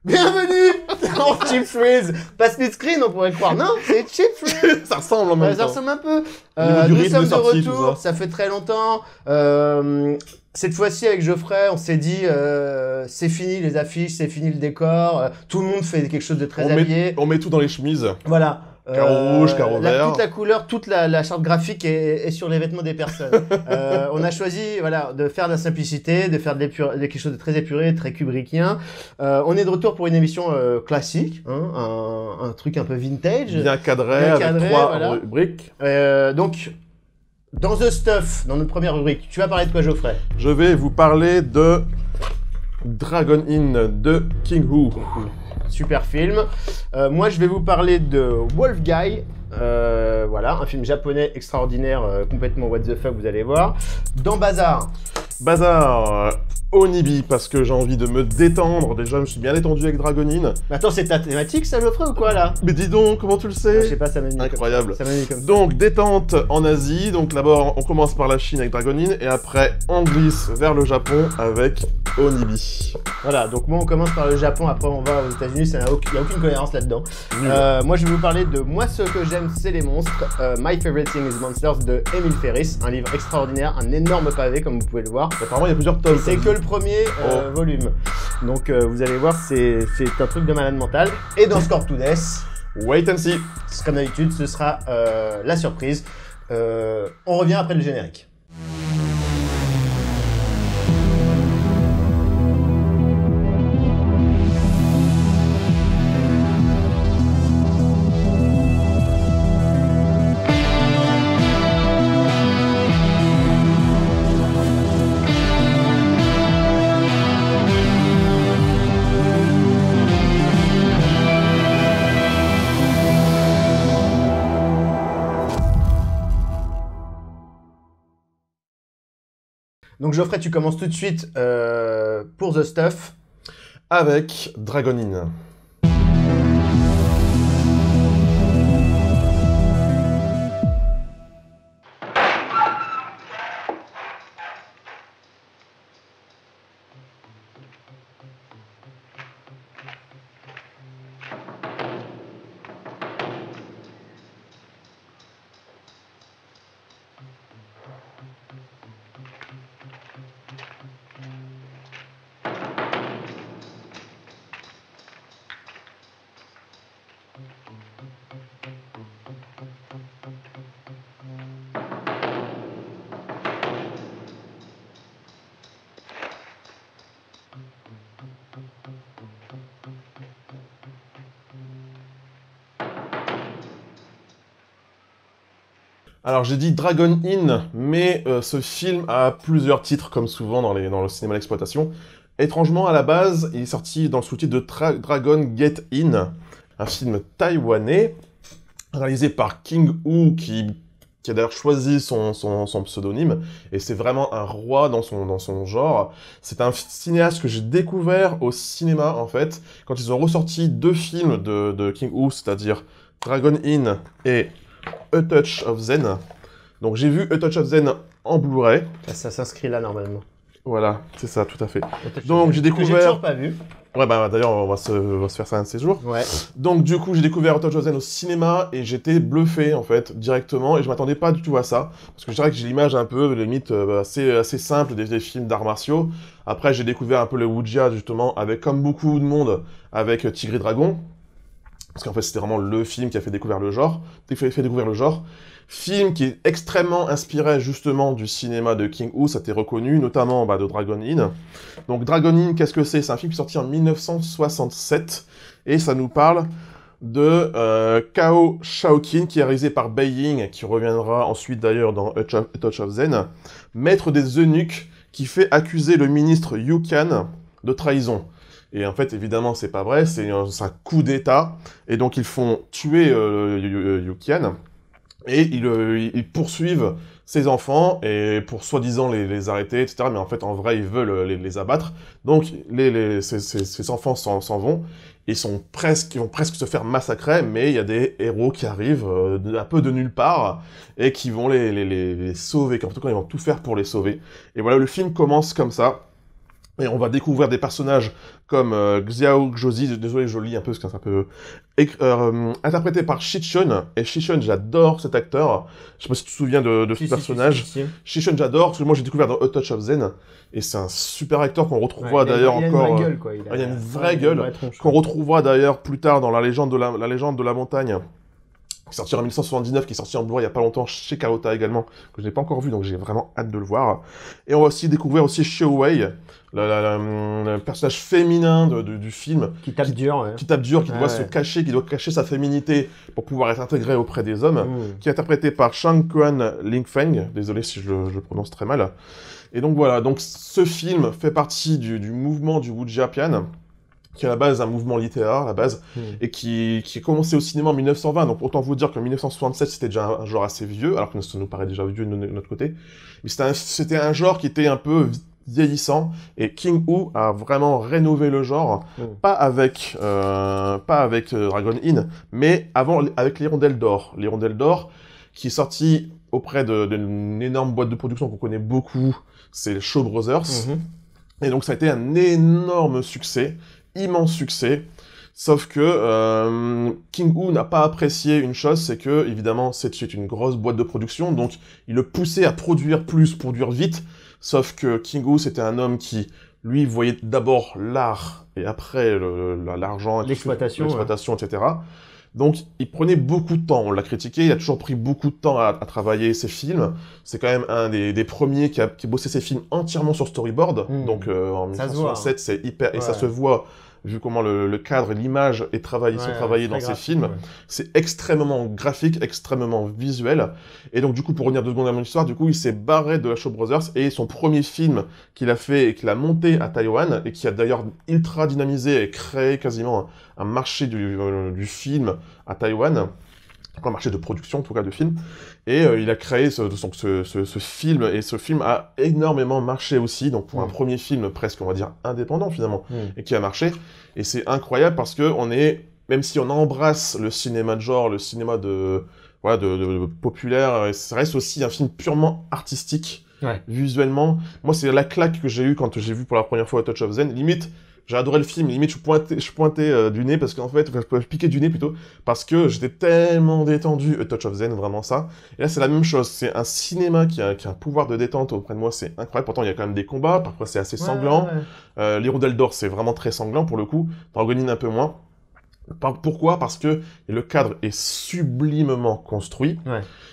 Bienvenue dans Cheap Thrills. Pas split screen, on pourrait croire. Non, c'est Cheap Thrills. Ça ressemble en même Ça temps. ressemble un peu. Au niveau du Nous rythme sommes de de sortie, tout retour, ça. ça fait très longtemps. Cette fois-ci, avec Geoffrey, on s'est dit, c'est fini les affiches, c'est fini le décor. Tout le monde fait quelque chose de très habillé. On met tout dans les chemises. Voilà. Carreau rouge, carreau vert. Toute la couleur, toute la charte graphique est sur les vêtements des personnes. On a choisi de faire de la simplicité, de faire de quelque chose de très épuré, très kubrickien. On est de retour pour une émission classique, hein, un truc un peu vintage. Bien cadré, avec 3 voilà. rubriques. Donc, dans The Stuff, dans notre première rubrique, tu vas parler de quoi, Geoffrey? Je vais vous parler de Dragon Inn de King Hu. Super film. Moi, je vais vous parler de Wolf Guy. Voilà, un film japonais extraordinaire, complètement what the fuck, vous allez voir. Dans Bazar. Bazar, Onibi, parce que j'ai envie de me détendre. Déjà, je me suis bien détendu avec Dragon Inn. Mais attends, c'est ta thématique, ça, Geoffrey, ou quoi, là? Mais dis donc, comment tu le Je sais? sais pas, ça m'a mis Incroyable. Ça m'a mis comme ça. Donc, détente en Asie. Donc, d'abord, on commence par la Chine avec Dragon Inn. Et après, on glisse vers le Japon avec Onibi. Voilà, donc moi, on commence par le Japon, après on va aux États-Unis, il n'y a aucune cohérence là-dedans. Moi, je vais vous parler de Moi, ce que j'aime, c'est les monstres. My Favorite Thing is Monsters de Emile Ferris. Un livre extraordinaire, un énorme pavé, comme vous pouvez le voir. Apparemment, il y a plusieurs tomes. C'est que le premier volume. Donc vous allez voir, c'est un truc de malade mental. Et dans Score to Death, Wait and see. comme d'habitude, ce sera la surprise. On revient après le générique. Donc Geoffrey, tu commences tout de suite pour The Stuff. Avec Dragon Inn. Alors j'ai dit Dragon Inn, mais ce film a plusieurs titres, comme souvent dans le cinéma d'exploitation. Étrangement, à la base, il est sorti dans le sous-titre de Dragon Get In, un film taïwanais, réalisé par King Hu, qui a d'ailleurs choisi son pseudonyme, et c'est vraiment un roi dans son genre. C'est un cinéaste que j'ai découvert au cinéma, en fait, quand ils ont ressorti 2 films de King Hu, c'est-à-dire Dragon Inn et A Touch of Zen. Donc j'ai vu A Touch of Zen en Blu-ray. Ça s'inscrit là normalement. Voilà, c'est ça, tout à fait. Donc j'ai découvert... Que j'ai toujours pas vu. Ouais, bah d'ailleurs, on va se faire ça un de ces jours. Ouais. Donc du coup, j'ai découvert A Touch of Zen au cinéma et j'étais bluffé, en fait, directement. Et je m'attendais pas du tout à ça. Parce que je dirais que j'ai l'image un peu, limite, assez simple des films d'arts martiaux. Après, j'ai découvert un peu le Wuxia, justement, avec, comme beaucoup de monde, avec Tigre et Dragon. Parce qu'en fait, c'était vraiment le film qui a fait découvrir le genre. Film qui est extrêmement inspiré, justement, du cinéma de King Hu, ça t'est reconnu, notamment de Dragon Inn. Donc, Dragon Inn, qu'est-ce que c'est? C'est un film qui est sorti en 1967, et ça nous parle de Cao Shaoqin, qui est réalisé par Bai Ying, qui reviendra ensuite, d'ailleurs, dans A Touch of Zen, maître des eunuques, qui fait accuser le ministre Yu Qian de trahison. Et en fait, évidemment, c'est pas vrai, c'est un coup d'État. Et donc, ils font tuer Yu Qian. Et ils poursuivent ses enfants et pour soi-disant les arrêter, etc. Mais en fait, en vrai, ils veulent les abattre. Donc, ces enfants s'en vont. Ils vont presque se faire massacrer, mais il y a des héros qui arrivent un peu de nulle part et qui vont les sauver. En tout cas, ils vont tout faire pour les sauver. Et voilà, le film commence comme ça. Et on va découvrir des personnages comme Xiao Jozi, désolé je lis un peu parce que c'est un peu... interprété par Shichun, et Shichun j'adore cet acteur, je sais pas si tu te souviens de ce personnage. Shichun j'adore, parce que moi j'ai découvert dans A Touch of Zen, et c'est un super acteur qu'on retrouvera d'ailleurs encore... Il a une vraie gueule quoi. Il a une vraie gueule, qu'on retrouvera d'ailleurs plus tard dans la légende de la montagne, qui est sorti en 1979, qui est sorti en Blu-ray il y a pas longtemps chez Carlotta également, que je n'ai pas encore vu, donc j'ai vraiment hâte de le voir. Et on va aussi découvrir aussi Xiao Wei, le personnage féminin du film. Qui tape dur. Qui tape dur, qui doit se cacher, qui doit cacher sa féminité pour pouvoir être intégré auprès des hommes, qui est interprété par Shang Quan Lingfeng, désolé si je le prononce très mal. Et donc voilà, donc ce film fait partie du mouvement du Wujiapian, qui est à la base un mouvement littéraire, à la base, et qui a commencé au cinéma en 1920, donc autant vous dire que 1967 c'était déjà un genre assez vieux, alors que ça nous paraît déjà vieux de notre côté, mais c'était un genre qui était un peu vieillissant, et King Hu a vraiment rénové le genre, pas avec Dragon Inn, mais avec l'Hirondelle d'Or. L'Hirondelle d'Or, qui est sorti auprès d'une énorme boîte de production qu'on connaît beaucoup, c'est Shaw Brothers, et donc ça a été un énorme succès, immense succès, sauf que King Hu n'a pas apprécié une chose, c'est que, évidemment, c'est une grosse boîte de production, donc il le poussait à produire plus, produire vite, sauf que King Hu, c'était un homme qui, lui, voyait d'abord l'art, et après l'argent, l'exploitation, etc. Donc, il prenait beaucoup de temps, on l'a critiqué, il a toujours pris beaucoup de temps à travailler ses films. C'est quand même un des premiers qui bossé ses films entièrement sur storyboard. Donc, en 1967, c'est hyper... Et ça se voit, vu comment le cadre et l'image sont travaillés dans ces films. C'est extrêmement graphique, extrêmement visuel. Et donc, du coup, pour revenir 2 secondes à mon histoire, du coup, il s'est barré de la Shaw Brothers, et son premier film qu'il a fait et qu'il a monté à Taïwan, et qui a d'ailleurs ultra dynamisé et créé quasiment un marché du film à Taïwan, un marché de production en tout cas de films, et il a créé ce film, et ce film a énormément marché aussi, donc pour un premier film presque on va dire indépendant finalement, et qui a marché, et c'est incroyable parce que même si on embrasse le cinéma de genre, le cinéma de populaire, ça reste aussi un film purement artistique, visuellement. Moi c'est la claque que j'ai eue quand j'ai vu pour la première fois A Touch of Zen, limite j'ai adoré le film, limite je pointais du nez, parce qu'en fait, je piquais du nez plutôt, parce que j'étais tellement détendu, A Touch of Zen, vraiment ça. Et là, c'est la même chose, c'est un cinéma qui a un pouvoir de détente auprès de moi, c'est incroyable. Pourtant, il y a quand même des combats, parfois c'est assez sanglant. L'Hirondelle d'Or, c'est vraiment très sanglant pour le coup, Dragon Inn un peu moins. Pourquoi? Parce que le cadre est sublimement construit.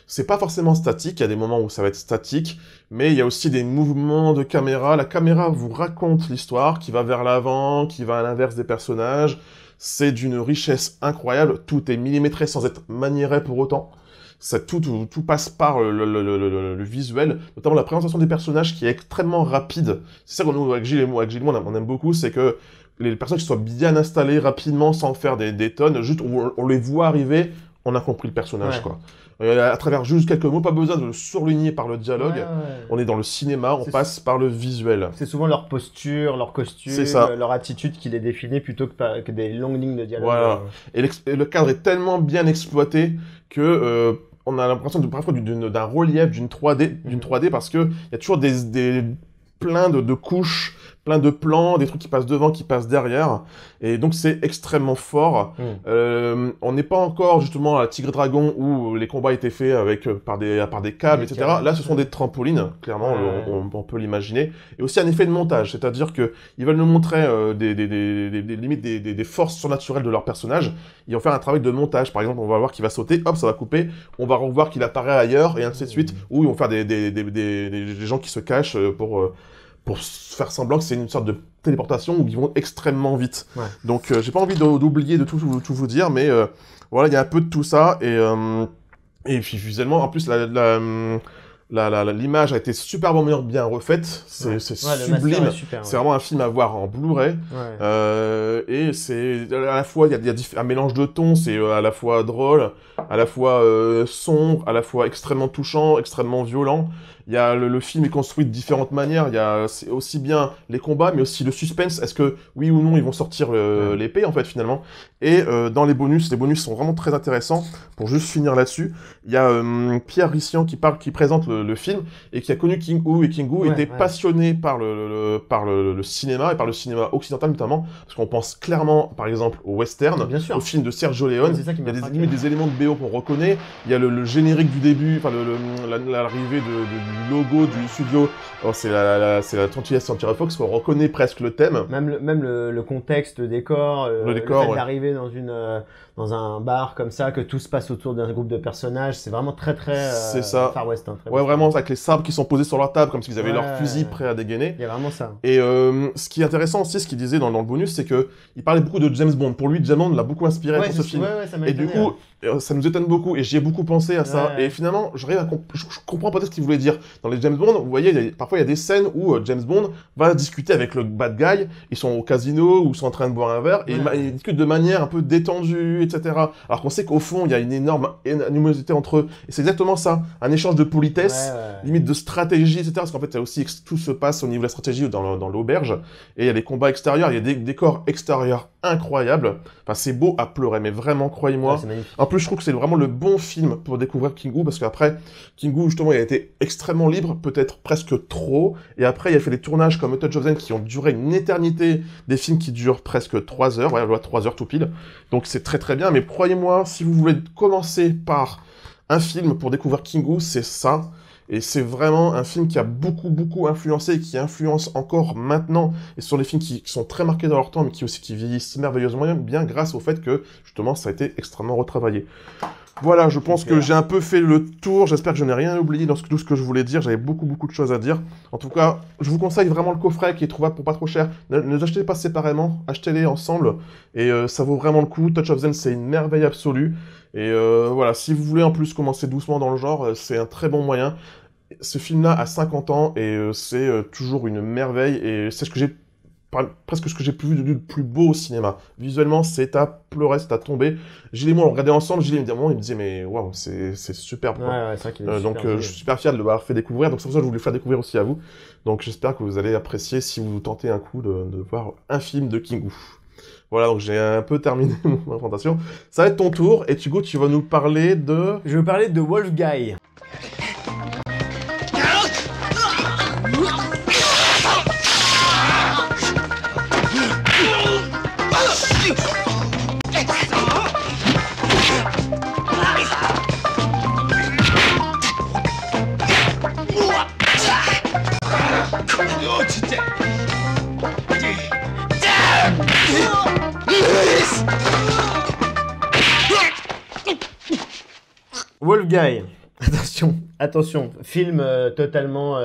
C'est pas forcément statique, il y a des moments où ça va être statique, mais il y a aussi des mouvements de caméra. La caméra vous raconte l'histoire, qui va vers l'avant, qui va à l'inverse des personnages. C'est d'une richesse incroyable, tout est millimétré sans être maniéré pour autant. Tout passe par le visuel, notamment la présentation des personnages qui est extrêmement rapide. C'est ça qu'on nous, avec Gilles et moi, on aime beaucoup, c'est que les personnages soient bien installés rapidement, sans faire des tonnes, juste on les voit arriver, on a compris le personnage, quoi. À travers juste quelques mots, pas besoin de le surligner par le dialogue. On est dans le cinéma, on passe par le visuel. C'est souvent leur posture, leur costume, leur attitude qui les définit plutôt que des longues lignes de dialogue. Voilà. Et le cadre est tellement bien exploité que on a l'impression parfois d'un relief, d'une 3D, parce que il y a toujours plein de couches, plein de plans, des trucs qui passent devant, qui passent derrière, et donc c'est extrêmement fort. On n'est pas encore justement à Tigre Dragon où les combats étaient faits par des câbles, etc. Là, ce sont des trampolines, clairement, on peut l'imaginer, et aussi un effet de montage, c'est-à-dire que ils veulent nous montrer limite des forces surnaturelles de leur personnage. Ils vont faire un travail de montage. Par exemple, on va voir qu'il va sauter, hop, ça va couper, on va revoir qu'il apparaît ailleurs, et ainsi de suite, ou ils vont faire des gens qui se cachent pour faire semblant que c'est une sorte de téléportation où ils vont extrêmement vite. Donc j'ai pas envie d'oublier de tout vous dire, mais voilà, il y a un peu de tout ça, et puis visuellement, en plus l'image a été superbement bien refaite, c'est sublime, c'est vraiment un film à voir en Blu-ray, et c'est à la fois, il y a un mélange de tons, c'est à la fois drôle, à la fois sombre, à la fois extrêmement touchant, extrêmement violent. Il y a le film est construit de différentes manières. Il y a aussi bien les combats, mais aussi le suspense. Est-ce que, oui ou non, ils vont sortir l'épée, en fait, finalement. Et dans les bonus sont vraiment très intéressants. Pour juste finir là-dessus, il y a Pierre Rissian qui présente le film et qui a connu King Hu. Et King Hu était passionné par le cinéma, et par le cinéma occidental notamment, parce qu'on pense clairement, par exemple, au western, au film de Sergio Leone. Il y a des éléments de BO qu'on reconnaît. Il y a le générique du début, enfin l'arrivée du logo du studio. Oh, c'est la 20th Century Fox, qu'on reconnaît presque le thème. Même le contexte, le décor, le fait d'arriver dans un bar comme ça, que tout se passe autour d'un groupe de personnages, c'est vraiment très Far West. Hein, très vraiment, avec les sabres qui sont posés sur leur table, comme s'ils avaient leur fusil prêt à dégainer. Il y a vraiment ça. Et ce qui est intéressant aussi, ce qu'il disait dans le bonus, c'est que il parlait beaucoup de James Bond. Pour lui, James Bond l'a beaucoup inspiré pour ce film. Et du coup, ça nous étonne beaucoup, et j'y ai beaucoup pensé à ça. Et finalement, je comprends peut-être ce qu'il voulait dire. Dans les James Bond, vous voyez, parfois il y a des scènes où James Bond va discuter avec le bad guy, ils sont au casino, ou ils sont en train de boire un verre, et ils discutent de manière un peu détendue, etc. Alors qu'on sait qu'au fond, il y a une énorme animosité entre eux. Et c'est exactement ça, un échange de politesse, limite de stratégie, etc. Parce qu'en fait, tout se passe au niveau de la stratégie dans l'auberge, et il y a des combats extérieurs, il y a des décors extérieurs incroyables. Enfin, c'est beau à pleurer, mais vraiment, croyez-moi. En plus, je trouve que c'est vraiment le bon film pour découvrir King Hu, parce qu'après, King Hu, justement, il a été extrêmement libre, peut-être presque trop, et après, il a fait des tournages comme A Touch of Zen qui ont duré une éternité, des films qui durent presque 3 heures, 3 heures tout pile, donc c'est très très bien, mais croyez-moi, si vous voulez commencer par un film pour découvrir King Hu, c'est ça. Et c'est vraiment un film qui a beaucoup influencé et qui influence encore maintenant. Et ce sont des films qui sont très marqués dans leur temps, mais qui vieillissent merveilleusement bien grâce au fait que, justement, ça a été extrêmement retravaillé. Voilà, je pense que j'ai un peu fait le tour. J'espère que je n'ai rien oublié dans tout ce que je voulais dire. J'avais beaucoup de choses à dire. En tout cas, je vous conseille vraiment le coffret qui est trouvable pour pas trop cher. Ne les achetez pas séparément, achetez-les ensemble. Et ça vaut vraiment le coup. Touch of Zen, c'est une merveille absolue. Et voilà, si vous voulez en plus commencer doucement dans le genre, c'est un très bon moyen. Ce film-là a 50 ans et c'est toujours une merveille. Et c'est presque ce que j'ai vu de plus beau au cinéma. Visuellement, c'est à pleurer, c'est à tomber. Gilles et moi, on regardait ensemble. Gilles, il me disait, mais waouh, c'est superbe. C'est vrai qu'il est donc, je suis super fier de l'avoir fait découvrir. Donc, c'est pour ça que je voulais le faire découvrir aussi à vous. Donc, j'espère que vous allez apprécier si vous tentez un coup de voir un film de King Hu. Voilà, donc j'ai un peu terminé ma présentation. Ça va être ton tour. Et Hugo, tu vas nous parler de... Je vais vous parler de Wolf Guy. Wolf Guy, attention, film totalement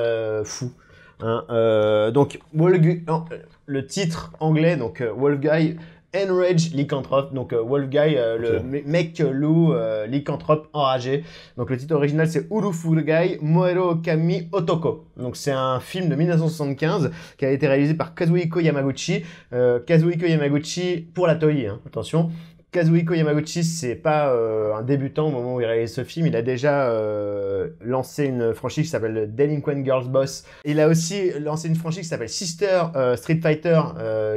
fou. Hein, donc, le titre anglais, donc Wolf Guy, Enraged Lycanthrope, donc Wolf Guy, le mec loup, lycanthrope enragé. Donc le titre original c'est Urufugai Moero Kami Otoko. Donc c'est un film de 1975 qui a été réalisé par Kazuhiko Yamaguchi. Kazuhiko Yamaguchi pour la Toei, hein, attention. Kazuhiko Yamaguchi, c'est pas un débutant au moment où il réalise ce film. Il a déjà lancé une franchise qui s'appelle Delinquent Girls Boss. Il a aussi lancé une franchise qui s'appelle Sister Street Fighter,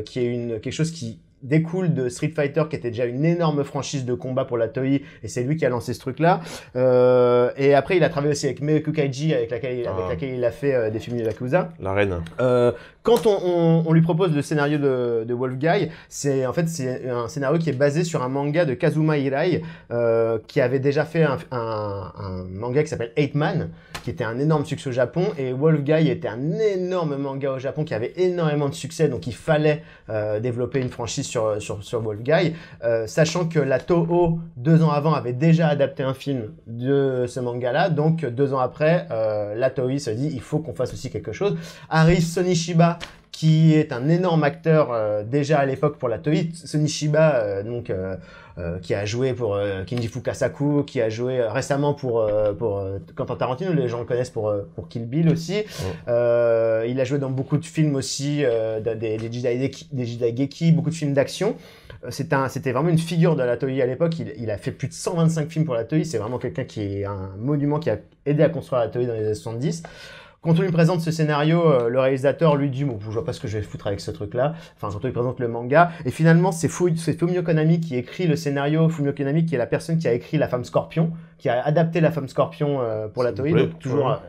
qui est quelque chose qui découle de Street Fighter, qui était déjà une énorme franchise de combat pour la Toei, et c'est lui qui a lancé ce truc-là. Et après, il a travaillé aussi avec Meiko Kaiji, avec laquelle il a fait des films de Yakuza. La reine. Quand on lui propose le scénario de Wolf Guy, c'est un scénario qui est basé sur un manga de Kazuma Hirai, qui avait déjà fait un manga qui s'appelle Eight Man, qui était un énorme succès au Japon, et Wolf Guy était un énorme manga au Japon qui avait énormément de succès, donc il fallait développer une franchise sur Wolf Guy, sachant que la Toho 2 ans avant avait déjà adapté un film de ce manga-là, donc 2 ans après, la Toei se dit il faut qu'on fasse aussi quelque chose. Ari Sonishiba, qui est un énorme acteur déjà à l'époque pour la Toei. Sonny Chiba, qui a joué pour Kinji Fukasaku, qui a joué récemment pour Quentin Tarantino, les gens le connaissent pour Kill Bill aussi. Il a joué dans beaucoup de films aussi, des Jidaigeki, beaucoup de films d'action. C'était vraiment une figure de la Toei à l'époque. Il a fait plus de 125 films pour la Toei. C'est vraiment quelqu'un qui est un monument qui a aidé à construire la Toei dans les années 70. Quand on lui présente ce scénario, le réalisateur lui dit bon, je vois pas ce que je vais foutre avec ce truc-là. Enfin, quand on lui présente le manga, et finalement c'est Fumio Konami qui écrit le scénario. Fumio Konami qui est la personne qui a écrit La Femme Scorpion, qui a adapté La Femme Scorpion pour la Toei, donc toujours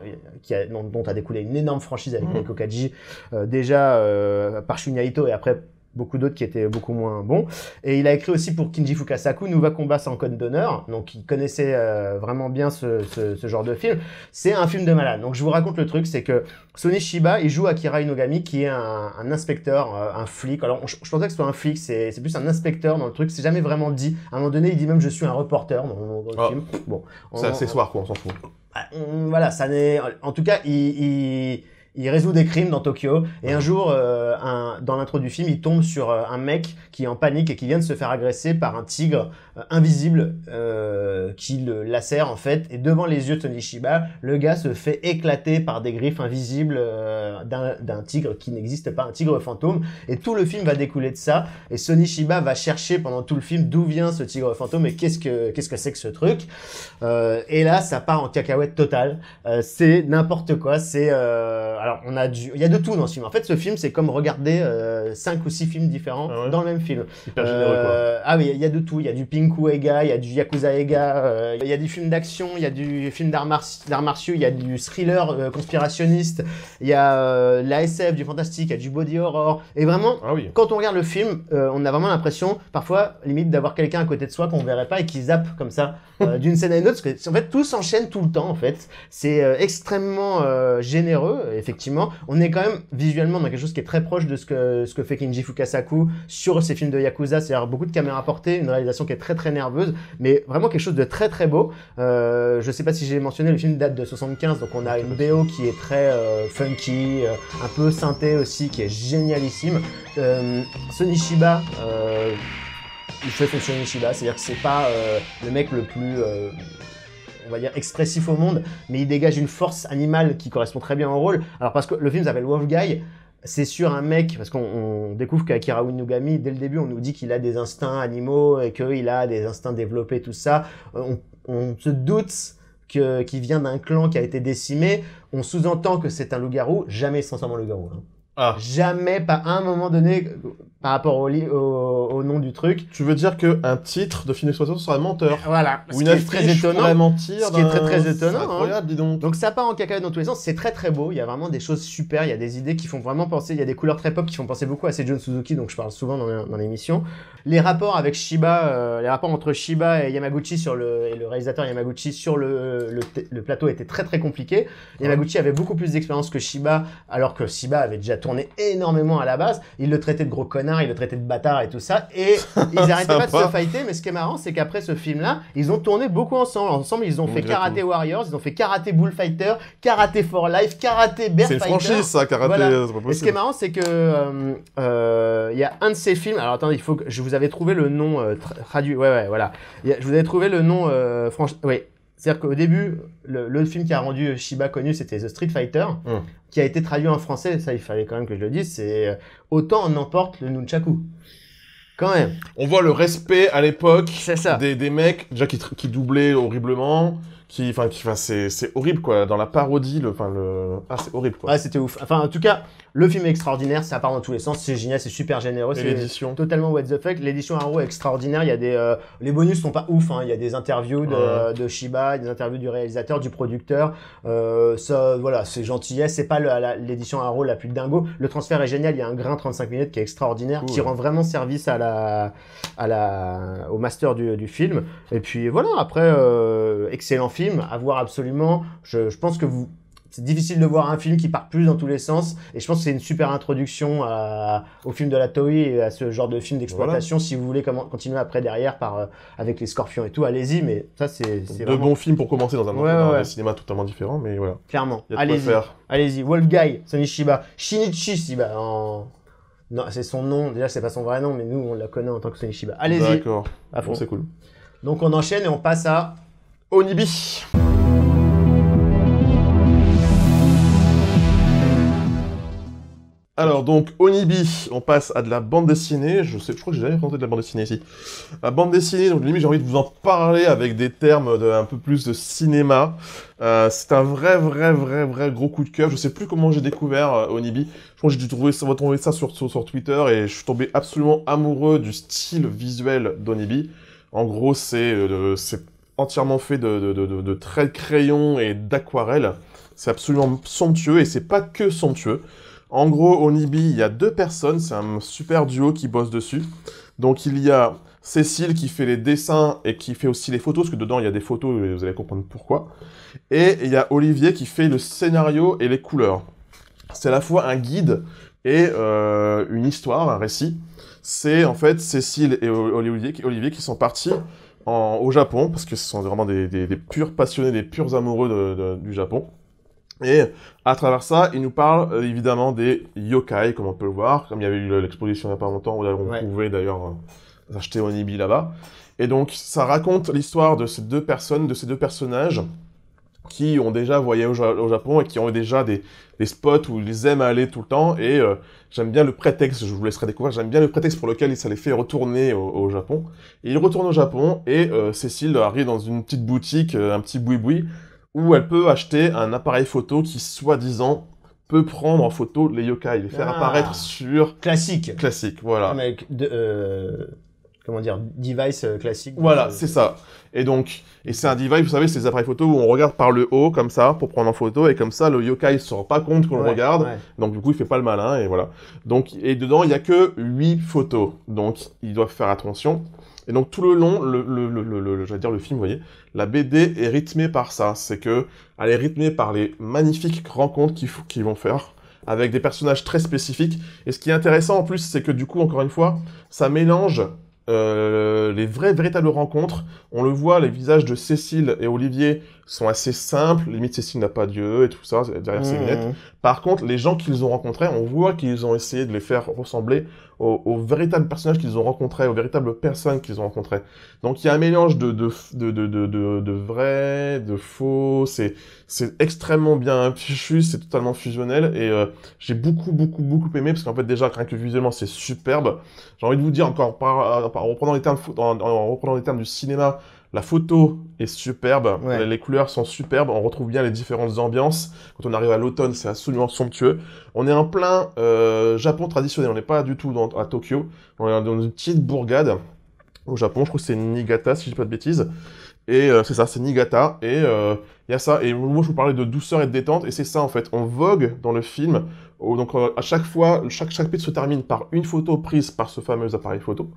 dont a découlé une énorme franchise avec Meiko Kaji, déjà par Shunya Ito et après beaucoup d'autres qui étaient beaucoup moins bons. Et il a écrit aussi pour Kinji Fukasaku, Nouva Combat sans code d'honneur. Donc il connaissait vraiment bien ce genre de film. C'est un film de malade. Donc je vous raconte le truc, c'est que Sonny Chiba, il joue Akira Inogami, qui est un inspecteur, un flic. Alors je pensais que ce soit un flic, c'est plus un inspecteur dans le truc. C'est jamais vraiment dit. À un moment donné, il dit même je suis un reporter dans le film. Bon, c'est accessoire quoi, on s'en fout. Voilà, ça n'est. En tout cas, il résout des crimes dans Tokyo et un jour, dans l'intro du film, il tombe sur un mec qui est en panique et qui vient de se faire agresser par un tigre invisible qui le lacère en fait. Et devant les yeux de Sonny Chiba, le gars se fait éclater par des griffes invisibles d'un tigre qui n'existe pas, un tigre fantôme. Et tout le film va découler de ça. Et Sonny Chiba va chercher pendant tout le film d'où vient ce tigre fantôme et qu'est-ce que c'est que ce truc. Et là, ça part en cacahuète totale. C'est n'importe quoi. Alors, il y a de tout dans ce film. En fait, ce film, c'est comme regarder 5 ou 6 films différents dans le même film. Hyper généreux, quoi. Ah oui, il y a de tout. Il y a du Pinku Ega, il y a du Yakuza Ega, il y a du film d'action, il y a du film d'arts martiaux, il y a du thriller conspirationniste, il y a la SF, du fantastique, il y a du body horror. Et vraiment, quand on regarde le film, on a vraiment l'impression, parfois, limite, d'avoir quelqu'un à côté de soi qu'on verrait pas et qui zappe comme ça d'une scène à une autre. Parce que, en fait, tout s'enchaîne tout le temps, en fait. C'est extrêmement généreux, effectivement. On est quand même visuellement dans quelque chose qui est très proche de ce que fait Kinji Fukasaku sur ses films de Yakuza, c'est-à-dire beaucoup de caméras portées, une réalisation qui est très très nerveuse, mais vraiment quelque chose de très très beau. Je sais pas si j'ai mentionné, le film date de 75, donc on a une BO qui est très funky, un peu synthé aussi, qui est génialissime. Sonny Chiba, il fait fonctionner Chiba, c'est-à-dire que c'est pas le mec le plus on va dire expressif au monde, mais il dégage une force animale qui correspond très bien au rôle. Alors parce que le film s'appelle Wolf Guy, c'est sur un mec, parce qu'on découvre qu'Akira Inugami, dès le début, on nous dit qu'il a des instincts animaux et qu'il a des instincts développés, tout ça. On se doute qu'il vient d'un clan qui a été décimé. On sous-entend que c'est un loup-garou, jamais sans un loup-garou. Hein. Ah. Jamais, pas à un moment donné, par rapport au nom du truc. Tu veux dire qu'un titre de film d'exploitation serait menteur? Voilà. Ou une affiche pourrait mentir. Ce qui est très très étonnant. C'est incroyable, dis donc. Donc ça part en cacahuète dans tous les sens. C'est très très beau. Il y a vraiment des choses super. Il y a des idées qui font vraiment penser. Il y a des couleurs très pop qui font penser beaucoup à Seijun Suzuki, donc je parle souvent dans l'émission. Les rapports avec Chiba, les rapports entre Chiba et Yamaguchi et le réalisateur Yamaguchi sur le plateau étaient très très compliqués. Yamaguchi avait beaucoup plus d'expérience que Chiba, alors que Chiba avait déjà tourné énormément à la base. Il le traitait de gros connard, il le traitait de bâtard et tout ça. Et ils arrêtaient pas de se fighter. Mais ce qui est marrant, c'est qu'après ce film-là, ils ont tourné beaucoup ensemble. Ensemble, ils ont fait Karate Warriors, ils ont fait Karate Bullfighter, Karate for Life, Karate Bear Fighter. C'est une franchise, ça, Karate. Voilà. C'est pas possible. Et ce qui est marrant, c'est que il y a un de ces films. Alors attendez, il faut que je vous avais trouvé le nom traduit. Ouais, voilà. Je vous avais trouvé le nom oui. C'est-à-dire qu'au début, le film qui a rendu Chiba connu, c'était The Street Fighter, qui a été traduit en français. Ça, il fallait quand même que je le dise. C'est Autant en emporte le nunchaku. Quand même. On voit le respect à l'époque des mecs déjà qui doublaient horriblement. C'est horrible quoi, dans la parodie, c'est horrible quoi. Ouais, c'était ouf. Enfin, en tout cas, le film est extraordinaire, ça part dans tous les sens, c'est génial, c'est super généreux. Et l'édition totalement what the fuck. L'édition Arrow est extraordinaire, il y a les bonus sont pas ouf, hein. Il y a des interviews de Chiba, des interviews du réalisateur, du producteur. Ça, voilà, c'est gentillesse, c'est pas l'édition Arrow la plus dingo. Le transfert est génial, il y a un grain 35 minutes qui est extraordinaire, qui rend vraiment service au master du film. Et puis voilà, après, excellent film, à voir absolument. Je pense que c'est difficile de voir un film qui part plus dans tous les sens. Et je pense que c'est une super introduction au film de la Toei et à ce genre de film d'exploitation. Voilà. Si vous voulez continuer après derrière avec les Scorpions et tout, allez-y. Mais ça, c'est deux bons films pour commencer dans un cinéma totalement différent. Mais voilà. Clairement. Allez-y. Allez-y. Wolf Guy, Sonishiba. Shinichi Shiba. Non, c'est son nom. Déjà, c'est pas son vrai nom, mais nous, on la connaît en tant que Sonishiba. Allez-y. D'accord. Bon, c'est cool. Donc, on enchaîne et on passe à Onibi. Alors donc, Onibi, on passe à de la bande dessinée. Je crois que j'ai jamais présenté de la bande dessinée ici. La bande dessinée, donc limite j'ai envie de vous en parler avec des termes un peu plus de cinéma. C'est un vrai gros coup de cœur. Je sais plus comment j'ai découvert Onibi. Je crois que j'ai dû retrouver ça sur Twitter et je suis tombé absolument amoureux du style visuel d'Onibi. En gros, c'est entièrement fait de traits de crayon et d'aquarelle. C'est absolument somptueux et c'est pas que somptueux. En gros, Onibi, il y a 2 personnes, c'est un super duo qui bosse dessus. Donc il y a Cécile qui fait les dessins et qui fait aussi les photos, parce que dedans il y a des photos et vous allez comprendre pourquoi. Et il y a Olivier qui fait le scénario et les couleurs. C'est à la fois un guide et une histoire, un récit. C'est en fait Cécile et Olivier qui sont partis au Japon, parce que ce sont vraiment des purs passionnés, des purs amoureux du Japon. Et à travers ça, il nous parle évidemment des yokai, comme on peut le voir, comme il y avait eu l'exposition il n'y a pas longtemps, où on pouvait d'ailleurs acheter Onibi là-bas. Et donc, ça raconte l'histoire de ces 2 personnes, de ces 2 personnages, qui ont déjà voyagé au Japon et qui ont déjà des spots où ils aiment aller tout le temps. Et j'aime bien le prétexte, je vous laisserai découvrir, j'aime bien le prétexte pour lequel ça les fait retourner au Japon. Et ils retournent au Japon et Cécile arrive dans une petite boutique, un petit boui-boui, où elle peut acheter un appareil photo qui, soi-disant, peut prendre en photo les yokai, les faire apparaître sur... Classique, voilà. Avec comment dire, device classique. Voilà, c'est ça. Et donc, c'est un device, vous savez, c'est des appareils photo où on regarde par le haut, comme ça, pour prendre en photo, et comme ça, le yokai se rend pas compte qu'on le regarde, donc du coup, il fait pas le malin, et voilà. Donc, et dedans, il y a que 8 photos, donc ils doivent faire attention. Et donc tout le long, j'allais dire le film, vous voyez, la BD est rythmée par ça. C'est que elle est rythmée par les magnifiques rencontres qu'ils vont faire avec des personnages très spécifiques. Et ce qui est intéressant en plus, c'est que du coup, encore une fois, ça mélange les véritables rencontres. On le voit, les visages de Cécile et Olivier sont assez simples. Limite, Cécile n'a pas d'yeux et tout ça derrière ses lunettes. Par contre, les gens qu'ils ont rencontrés, on voit qu'ils ont essayé de les faire ressembler aux véritables personnages qu'ils ont rencontrés, aux véritables personnes qu'ils ont rencontrées. Donc il y a un mélange de vrai, de faux, c'est extrêmement bien fichu, c'est totalement fusionnel, et j'ai beaucoup aimé, parce qu'en fait déjà, rien que visuellement, c'est superbe. J'ai envie de vous dire encore, en reprenant les termes du cinéma, la photo est superbe, les couleurs sont superbes, on retrouve bien les différentes ambiances. Quand on arrive à l'automne, c'est absolument somptueux. On est en plein Japon traditionnel, on n'est pas du tout à Tokyo, on est dans une petite bourgade au Japon, je crois que c'est Niigata, si je dis pas de bêtises. Et c'est ça, c'est Niigata, et il y a ça, et moi je vous parlais de douceur et de détente, et c'est ça en fait, on vogue dans le film, donc à chaque fois, chaque chapitre se termine par une photo prise par ce fameux appareil photo,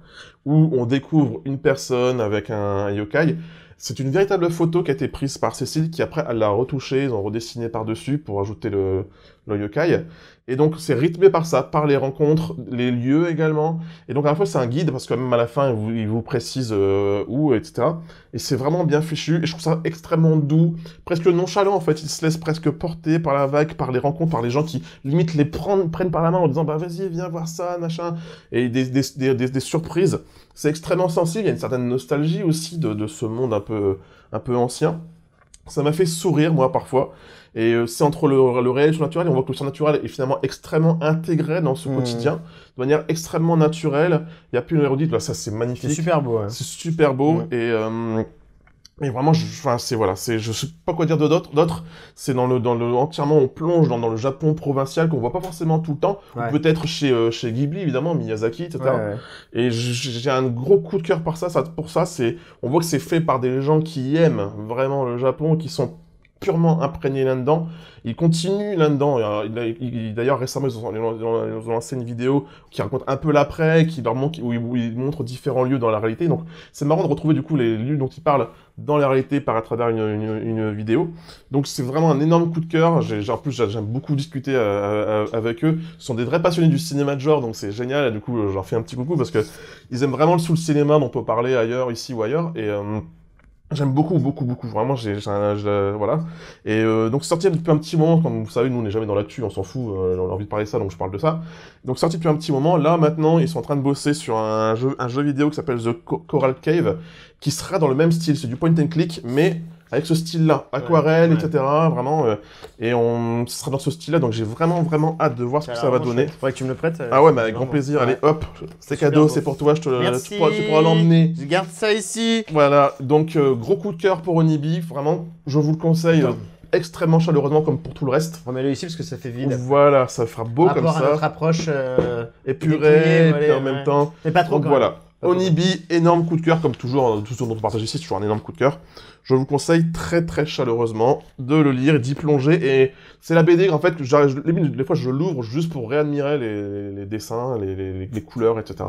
où on découvre une personne avec un yokai. C'est une véritable photo qui a été prise par Cécile, qui après elle l'a retouchée, ils ont redessiné par-dessus pour ajouter le yokai. Et donc c'est rythmé par ça, par les rencontres, les lieux également. Et donc à la fois c'est un guide, parce que même à la fin il vous précise où, etc. Et c'est vraiment bien fichu, et je trouve ça extrêmement doux, presque nonchalant en fait. Il se laisse presque porter par la vague, par les rencontres, par les gens qui limite les prennent par la main en disant bah vas-y viens voir ça, machin. Et des surprises. C'est extrêmement sensible, il y a une certaine nostalgie aussi de ce monde un peu ancien. Ça m'a fait sourire, moi, parfois. Et c'est entre le réel et le surnaturel, et on voit que le surnaturel est finalement extrêmement intégré dans ce quotidien, de manière extrêmement naturelle. Il n'y a plus une érudite, là, ça c'est magnifique. C'est super beau. C'est super beau, et vraiment, je sais pas quoi dire d'autre. C'est entièrement, on plonge dans le Japon provincial qu'on voit pas forcément tout le temps. Ou peut-être chez Ghibli, évidemment, Miyazaki, etc. Et j'ai un gros coup de cœur pour ça, on voit que c'est fait par des gens qui aiment vraiment le Japon, qui sont purement imprégné là-dedans. Il continue là-dedans. D'ailleurs, récemment, ils ont lancé une vidéo qui raconte un peu l'après, où il montre différents lieux dans la réalité. Donc, c'est marrant de retrouver du coup les lieux dont il parle dans la réalité à travers une vidéo. Donc, c'est vraiment un énorme coup de cœur. En plus, j'aime beaucoup discuter avec eux. Ce sont des vrais passionnés du cinéma de genre, donc c'est génial. Et du coup, j'en fais un petit coucou parce que ils aiment vraiment le cinéma dont on peut parler ailleurs, ici ou ailleurs. Et j'aime beaucoup, beaucoup, beaucoup. Vraiment, voilà. Et donc, c'est sorti depuis un petit moment. Comme vous savez, nous, on n'est jamais dans l'actu, on s'en fout. On a envie de parler de ça, donc je parle de ça. Donc, sorti depuis un petit moment. Là, maintenant, ils sont en train de bosser sur un jeu vidéo qui s'appelle The Coral Cave, qui sera dans le même style. C'est du point and click, mais avec ce style-là, aquarelle, etc. Vraiment. Et ce sera dans ce style-là, donc j'ai vraiment, vraiment hâte de voir ce que ça va donner. Faudrait que tu me le prêtes. Ah ouais, mais avec grand plaisir. Allez, hop, c'est cadeau, c'est pour toi. Merci. Tu pourras l'emmener. Je garde ça ici. Voilà, donc gros coup de cœur pour Onibi. Vraiment, je vous le conseille extrêmement chaleureusement, comme pour tout le reste. Remets-le ici parce que ça fait vide. Voilà, ça fera beau comme ça. À notre approche épuré, et puis en même temps. Mais pas trop. Donc voilà. Onibi, énorme coup de cœur, comme toujours, tout ce dont on partage ici, c'est toujours un énorme coup de cœur. Je vous conseille très très chaleureusement de le lire et d'y plonger. Et c'est la BD, en fait, des fois je l'ouvre juste pour réadmirer les dessins, les couleurs, etc.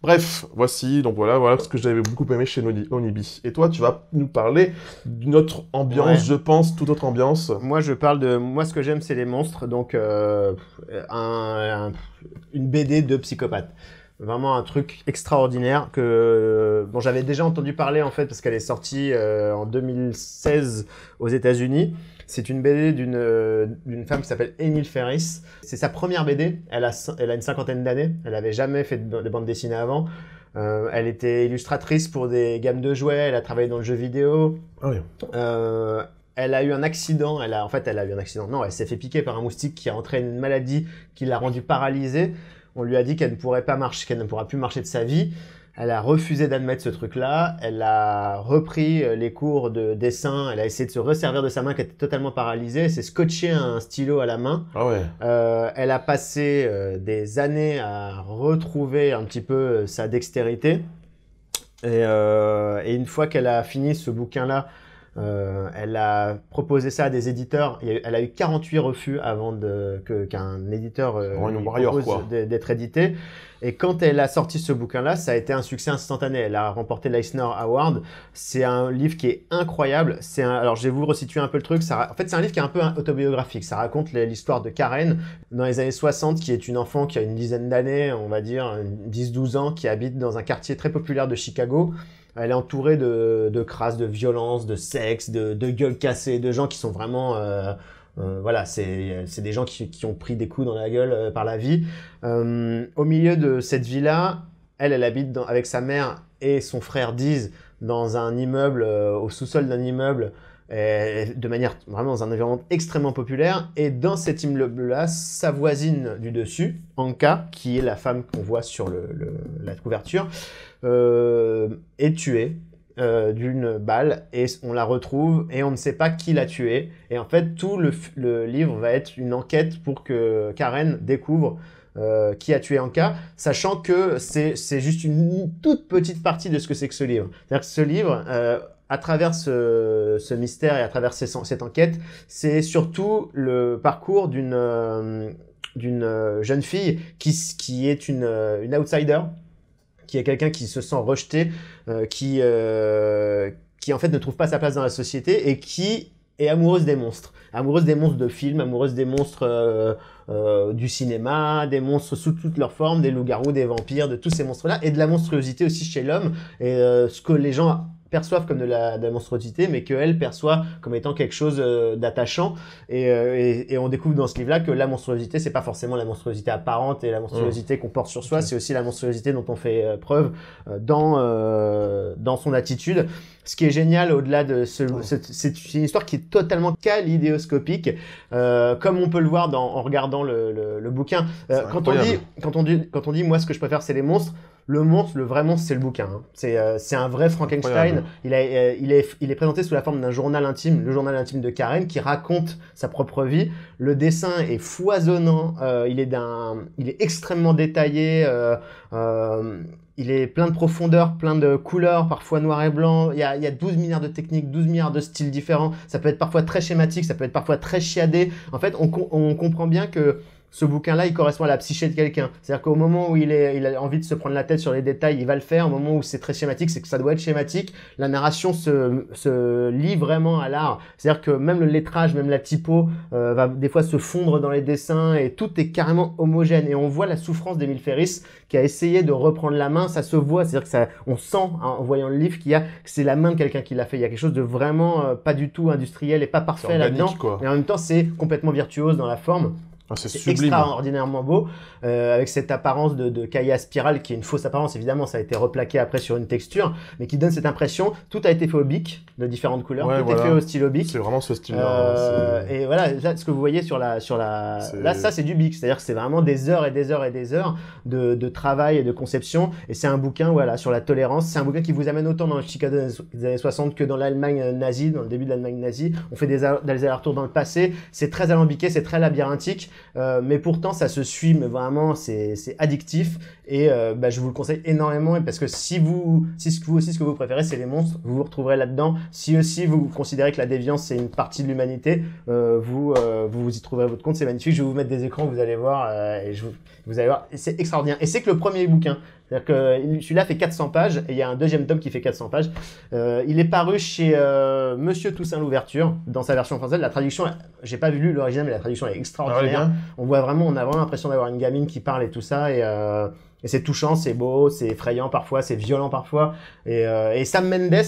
Bref, voici, donc voilà ce que j'avais beaucoup aimé chez Onibi. Et toi, tu vas nous parler d'une autre ambiance, je pense, toute autre ambiance. Moi, moi, ce que j'aime, c'est les monstres, donc une BD de psychopathe. Vraiment un truc extraordinaire dont j'avais déjà entendu parler en fait parce qu'elle est sortie en 2016 aux États-Unis. C'est une BD d'une femme qui s'appelle Emile Ferris. C'est sa première BD. Elle a une cinquantaine d'années. Elle n'avait jamais fait de bande dessinée avant. Elle était illustratrice pour des gammes de jouets. Elle a travaillé dans le jeu vidéo. Ah oui. Elle a eu un accident. Elle a eu un accident. Non, elle s'est fait piquer par un moustique qui a entraîné une maladie qui l'a rendue paralysée. On lui a dit qu'elle ne pourrait pas marcher, qu'elle ne pourra plus marcher de sa vie. Elle a refusé d'admettre ce truc-là. Elle a repris les cours de dessin. Elle a essayé de se resservir de sa main qui était totalement paralysée. Elle s'est scotché un stylo à la main. Ah ouais. Elle a passé des années à retrouver un petit peu sa dextérité. Et une fois qu'elle a fini ce bouquin-là, elle a proposé ça à des éditeurs. Elle a eu 48 refus avant qu'un éditeur propose d'être édité. Et quand elle a sorti ce bouquin-là, ça a été un succès instantané. Elle a remporté l'Eisner Award. C'est un livre qui est incroyable. Alors, je vais vous resituer un peu le truc. En fait, c'est un livre qui est un peu autobiographique. Ça raconte l'histoire de Karen dans les années 60, qui est une enfant qui a une dizaine d'années, on va dire 10-12 ans, qui habite dans un quartier très populaire de Chicago. Elle est entourée de crasses, de violence, de sexe, de gueules cassées, de gens qui sont vraiment... voilà, c'est des gens qui ont pris des coups dans la gueule par la vie. Au milieu de cette vie-là, elle habite avec sa mère et son frère Diz dans un immeuble, au sous-sol d'un immeuble, de manière vraiment dans un environnement extrêmement populaire. Et dans cet immeuble-là, sa voisine du dessus, Anka, qui est la femme qu'on voit sur la couverture, est tuée d'une balle et on la retrouve et on ne sait pas qui l'a tuée. Et en fait, tout le livre va être une enquête pour que Karen découvre qui a tué Anka, sachant que c'est juste une toute petite partie de ce que c'est que ce livre. C'est-à-dire que ce livre, à travers ce mystère et à travers cette enquête, c'est surtout le parcours d'une jeune fille qui est une outsider, qui est quelqu'un qui se sent rejeté, qui en fait ne trouve pas sa place dans la société et qui est amoureuse des monstres. Amoureuse des monstres de films, amoureuse des monstres du cinéma, des monstres sous toutes leurs formes, des loups-garous, des vampires, de tous ces monstres-là, et de la monstruosité aussi chez l'homme, et ce que les gens perçoivent comme de la monstruosité, mais qu'elle perçoit comme étant quelque chose d'attachant. Et on découvre dans ce livre-là que la monstruosité, c'est pas forcément la monstruosité apparente et la monstruosité qu'on porte sur soi, c'est aussi la monstruosité dont on fait preuve dans son attitude. Ce qui est génial au-delà de c'est une histoire qui est totalement kaléidoscopique, comme on peut le voir en regardant le bouquin. Quand on dit moi ce que je préfère c'est les monstres, le monstre, le vrai monstre, c'est le bouquin. Hein. C'est un vrai Frankenstein. Il est présenté sous la forme d'un journal intime, le journal intime de Karen, qui raconte sa propre vie. Le dessin est foisonnant. Il est extrêmement détaillé. il est plein de profondeur, plein de couleurs, parfois noir et blanc. Il y a 12 milliards de techniques, 12 milliards de styles différents. Ça peut être parfois très schématique, ça peut être parfois très chiadé. En fait, on comprend bien que ce bouquin-là, il correspond à la psyché de quelqu'un. C'est-à-dire qu'au moment où il a envie de se prendre la tête sur les détails, il va le faire. Au moment où c'est très schématique, c'est que ça doit être schématique. La narration se lie vraiment à l'art. C'est-à-dire que même le lettrage, même la typo, va des fois se fondre dans les dessins et tout est carrément homogène. Et on voit la souffrance d'Emile Ferris qui a essayé de reprendre la main. Ça se voit, c'est-à-dire que on sent en voyant le livre que c'est la main de quelqu'un qui l'a fait. Il y a quelque chose de vraiment pas du tout industriel et pas parfait là-dedans. Mais en même temps, c'est complètement virtuose dans la forme. Ah, c'est extraordinairement beau, avec cette apparence de cahier à spirale qui est une fausse apparence, évidemment, ça a été replaqué après sur une texture, mais qui donne cette impression, tout a été fait au bic, de différentes couleurs, tout est fait au stylo bic. C'est vraiment ce style-là. Et voilà, là, ce que vous voyez là, ça c'est du bic, c'est-à-dire que c'est vraiment des heures et des heures et des heures de travail et de conception, et c'est un bouquin, voilà, sur la tolérance, c'est un bouquin qui vous amène autant dans le Chicago des années 60 que dans l'Allemagne nazie, dans le début de l'Allemagne nazie, on fait des allers-retours dans le passé, c'est très alambiqué, c'est très labyrinthique, mais pourtant ça se suit, mais vraiment c'est addictif et je vous le conseille énormément parce que si vous aussi ce que vous préférez c'est les monstres, vous vous retrouverez là-dedans. Si aussi vous considérez que la déviance c'est une partie de l'humanité, vous y trouverez votre compte, c'est magnifique. Je vais vous mettre des écrans, vous allez voir vous allez voir, c'est extraordinaire. Et c'est que le premier bouquin. C'est-à-dire que celui-là fait 400 pages et il y a un deuxième tome qui fait 400 pages. Il est paru chez Monsieur Toussaint Louverture dans sa version française. La traduction, j'ai pas lu l'original, mais la traduction est extraordinaire. On a vraiment l'impression d'avoir une gamine qui parle et tout ça. Et c'est touchant, c'est beau, c'est effrayant parfois, c'est violent parfois. Et Sam Mendes,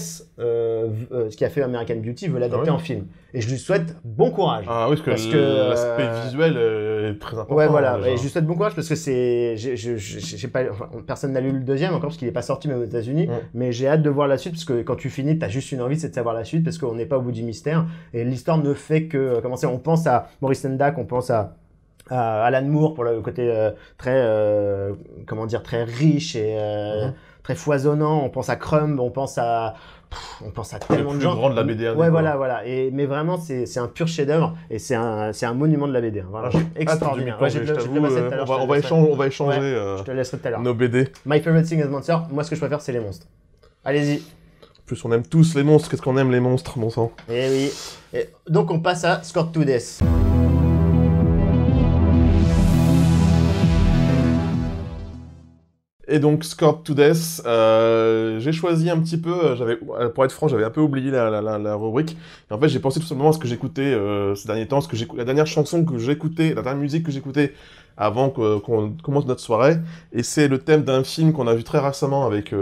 qui a fait American Beauty, veut l'adapter en film. Et je lui souhaite bon courage. Ah oui, parce que l'aspect visuel est très important. Ouais, voilà. Et je lui souhaite bon courage parce que j'ai pas, personne n'a lu le deuxième encore parce qu'il n'est pas sorti même aux États-Unis. Mais j'ai hâte de voir la suite parce que quand tu finis, t'as juste une envie, c'est de savoir la suite parce qu'on n'est pas au bout du mystère. Et l'histoire ne fait que commencer. On pense à Maurice Sendak, on pense à Alan Moore pour le côté très riche et très foisonnant. On pense à Crumb, on pense à tellement de gens. Le plus grand de la BD. Ouais, voilà. Mais vraiment, c'est un pur chef-d'œuvre et c'est un monument de la BD. Vraiment. Extraordinaire. On va échanger je te laisserai tout à l'heure. Nos BD. My favorite thing is monster. Moi, ce que je préfère, c'est les monstres. Allez-y. En plus, on aime tous les monstres. Qu'est-ce qu'on aime les monstres, bon sang. Eh oui. Et donc, on passe à Scored to Death. Et donc, Scored to Death, j'ai choisi un petit peu, pour être franc, j'avais un peu oublié la rubrique. Et en fait, j'ai pensé tout simplement à ce que j'écoutais ces derniers temps, la dernière chanson que j'écoutais, la dernière musique que j'écoutais avant qu'on commence notre soirée. Et c'est le thème d'un film qu'on a vu très récemment avec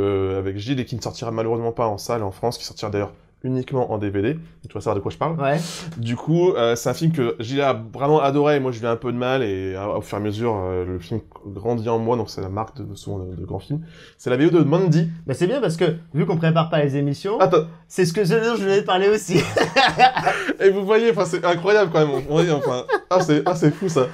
Gilles et qui ne sortira malheureusement pas en salle en France, qui sortira d'ailleurs uniquement en DVD. Tu vas savoir de quoi je parle. Ouais. Du coup, c'est un film que Gilles a vraiment adoré et moi je lui ai un peu de mal et au fur et à mesure, le film grandit en moi, donc c'est la marque souvent de grands films. C'est la VO de Mandy. Bah c'est bien parce que, vu qu'on prépare pas les émissions, c'est ce dont je voulais te parler aussi. Et vous voyez, c'est incroyable quand même. C'est fou ça.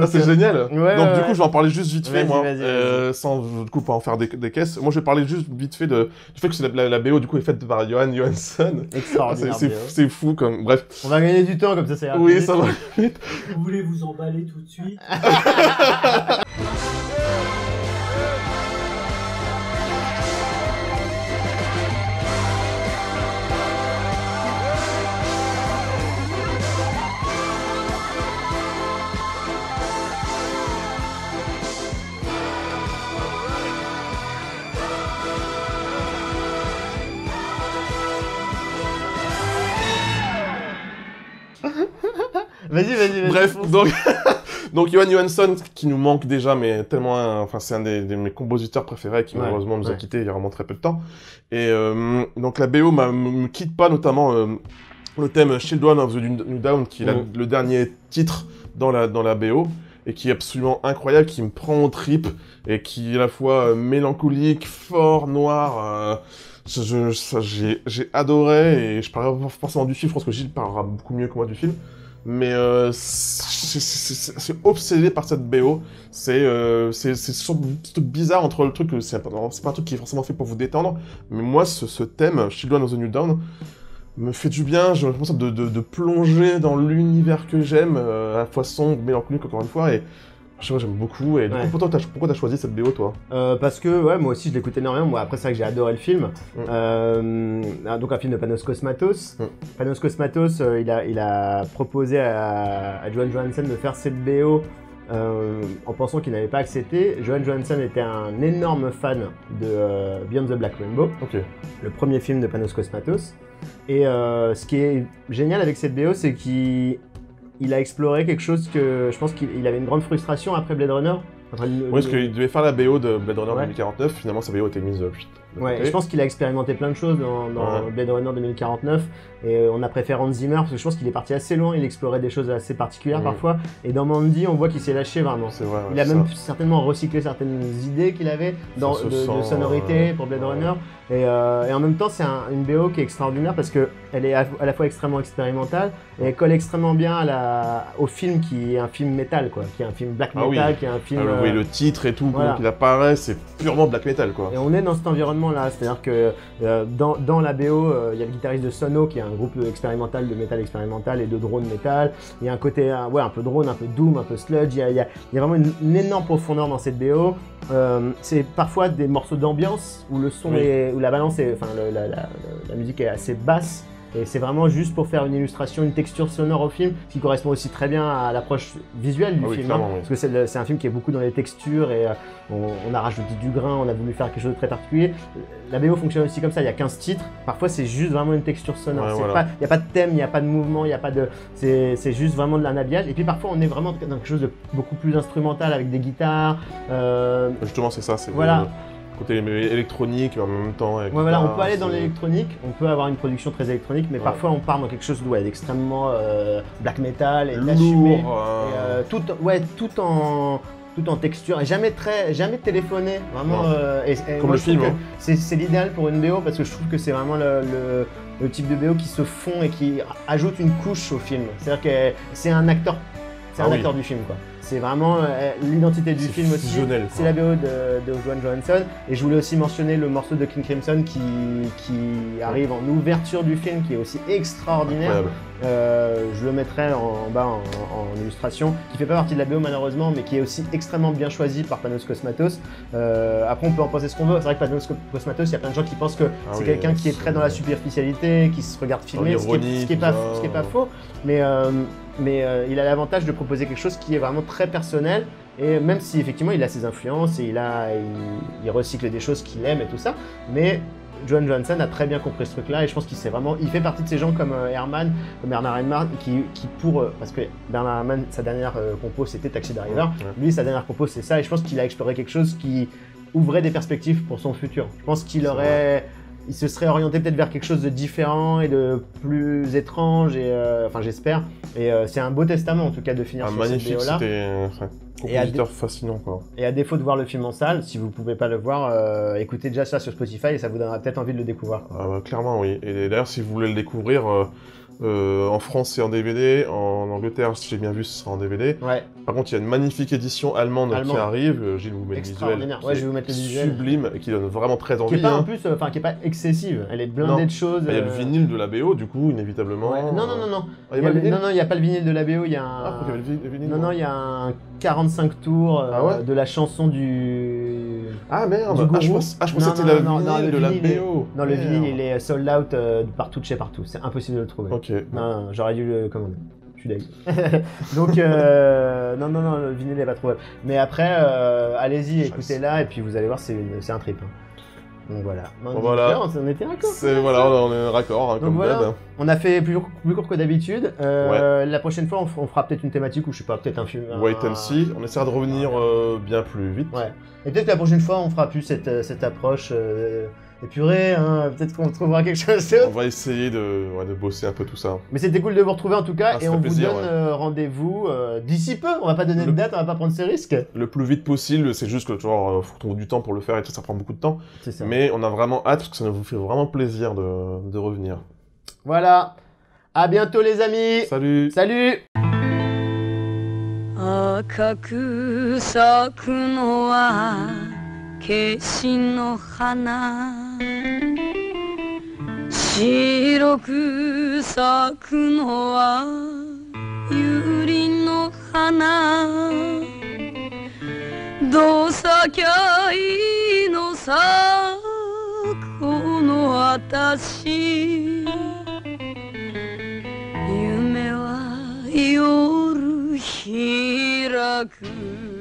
C'est génial. Ouais, donc du coup, je vais en parler juste vite fait, moi, vas-y. sans du coup pas en faire des caisses. Moi, je vais parler juste vite fait du fait que la BO du coup est faite par Johan Johansson. Extraordinaire. C'est fou comme. Bref. On va gagner du temps comme ça, c'est rapide. Oui, ça va vite. Vous voulez vous emballer tout de suite? Vas-y. Bref, donc Johan Johansson, qui nous manque déjà, mais tellement, c'est un de mes compositeurs préférés qui malheureusement nous a quittés il y a vraiment très peu de temps. Et donc la BO me quitte pas, notamment le thème Children of the New Dawn, qui est le dernier titre dans la BO, et qui est absolument incroyable, qui me prend aux tripes, et qui est à la fois mélancolique, fort, noir. J'ai adoré, et je parlerai pas forcément du film, je pense que Gilles parlera beaucoup mieux que moi du film. Mais c'est obsédé par cette BO. C'est truc bizarre entre le truc, c'est pas un truc qui est forcément fait pour vous détendre, mais moi ce thème, Children of the New Dawn, me fait du bien. J'ai l'impression de plonger dans l'univers que j'aime, à la fois sombre, mélancolique encore une fois, et Je sais pas, j'aime beaucoup. Et du coup, pourquoi t'as choisi cette BO, toi? Parce que ouais, moi aussi je l'écoute énormément. Moi, après, c'est vrai que j'ai adoré le film. Donc un film de Panos Cosmatos. Panos Cosmatos, il a proposé à Johan Johansson de faire cette BO en pensant qu'il n'avait pas accepté. Johan Johansson était un énorme fan de Beyond the Black Rainbow, le premier film de Panos Cosmatos. Et ce qui est génial avec cette BO, c'est qu'il a exploré quelque chose que je pense qu'il avait une grande frustration après Blade Runner. Oui, parce qu'il devait faire la BO de Blade Runner 2049, finalement sa BO a été mise de ouais, et je pense qu'il a expérimenté plein de choses dans Blade Runner 2049 et on a préféré Hans Zimmer parce que je pense qu'il est parti assez loin, il explorait des choses assez particulières parfois et dans Mandy on voit qu'il s'est lâché vraiment. C'est vrai, il a même certainement recyclé certaines idées qu'il avait de sonorité pour Blade Runner et en même temps c'est une BO qui est extraordinaire parce qu'elle est à la fois extrêmement expérimentale et elle colle extrêmement bien au film qui est un film metal quoi, qui est un film black metal, qui est un film... oui, le titre et tout, comment il apparaît, c'est purement black metal quoi. Et on est dans cet environnement là, c'est-à-dire que dans la BO, il y a le guitariste de Sono qui est un groupe expérimental de métal expérimental et de drone métal. Il y a un côté un peu drone, un peu doom, un peu sludge. Il y a vraiment une énorme profondeur dans cette BO. C'est parfois des morceaux d'ambiance où le son où la balance est, enfin la musique est assez basse. Et c'est vraiment juste pour faire une illustration, une texture sonore au film, qui correspond aussi très bien à l'approche visuelle du film. Parce que c'est un film qui est beaucoup dans les textures et on a rajouté du grain, on a voulu faire quelque chose de très particulier. La BO fonctionne aussi comme ça, il y a 15 titres. Parfois c'est juste vraiment une texture sonore. Il n'y a pas de thème, il n'y a pas de mouvement, c'est juste vraiment de un habillage. Et puis parfois on est vraiment dans quelque chose de beaucoup plus instrumental avec des guitares. Justement c'est ça, c'est côté électronique mais en même temps avec on peut aller dans l'électronique, on peut avoir une production très électronique mais parfois on part dans quelque chose d'extrêmement black metal et assumé tout en texture et jamais téléphoné vraiment comme le film c'est l'idéal pour une BO parce que je trouve que c'est vraiment le type de BO qui se fond et qui ajoute une couche au film, c'est-à-dire que c'est un acteur du film quoi. C'est vraiment l'identité du film aussi. C'est la BO de Johan Johansson. Et je voulais aussi mentionner le morceau de King Crimson qui arrive en ouverture du film, qui est aussi extraordinaire. Je le mettrai en bas en illustration, qui fait pas partie de la BO malheureusement, mais qui est aussi extrêmement bien choisi par Panos Cosmatos. Après, on peut en penser ce qu'on veut. C'est vrai que Panos Cosmatos, il y a plein de gens qui pensent que c'est quelqu'un qui est très dans la superficialité, qui se regarde filmer, ce qui est pas faux. Mais il a l'avantage de proposer quelque chose qui est vraiment très personnel et même si effectivement il a ses influences et il recycle des choses qu'il aime et tout ça, mais Johan Johansson a très bien compris ce truc-là et je pense qu'il fait partie de ces gens comme Bernard Herrmann parce que Bernard Herrmann, sa dernière compo c'était Taxi Driver, lui sa dernière compo c'est ça et je pense qu'il a exploré quelque chose qui ouvrait des perspectives pour son futur. Je pense il se serait orienté peut-être vers quelque chose de différent et de plus étrange, enfin j'espère. Et c'est un beau testament en tout cas de finir sur cette vidéo-là. Compositeur fascinant quoi. Et à défaut de voir le film en salle, si vous ne pouvez pas le voir, écoutez déjà ça sur Spotify et ça vous donnera peut-être envie de le découvrir. Clairement oui. Et d'ailleurs si vous voulez le découvrir, en France c'est en DVD, en Angleterre si j'ai bien vu ce sera en DVD. Par contre il y a une magnifique édition allemande qui arrive, Gilles vous met le visuel. Je vais vous mettre le visuel. Sublime et qui donne vraiment très envie. Qui est pas en plus, qui est pas excessive, elle est blindée de choses. Il y a le vinyle de la BO du coup inévitablement. Non. Il n'y a pas le vinyle de la BO, il y a un... il y a un 45 tours de la chanson du... Ah merde, je pensais que c'était le vinyle de la BO. Non, le vinyle il est sold out partout de chez partout, c'est impossible de le trouver. Non, j'aurais dû le commander. Je suis d'accord. Donc, non, le vinyle n'est pas trouvable. Mais après, allez-y, écoutez-la et puis vous allez voir, c'est un trip. Donc voilà. On était raccord. On est raccord, comme d'hab. On a fait plus court que d'habitude. La prochaine fois, on fera peut-être une thématique ou je sais pas, peut-être un film. Wait and see. On essaiera de revenir bien plus vite. Et peut-être que la prochaine fois, on fera plus cette approche épurée. Peut-être qu'on trouvera quelque chose d'autre. On va essayer de bosser un peu tout ça. Mais c'était cool de vous retrouver en tout cas. Et on vous donne rendez-vous d'ici peu. On va pas donner de date, on va pas prendre ces risques. Le plus vite possible. C'est juste que faut trouver du temps pour le faire et tout ça prend beaucoup de temps. C'est ça. Mais on a vraiment hâte parce que ça nous fait vraiment plaisir de revenir. Voilà. À bientôt les amis. Salut. 赤く咲くのはケシの花白く咲くのは百合の花きゃいいのさこの私夢は夜開く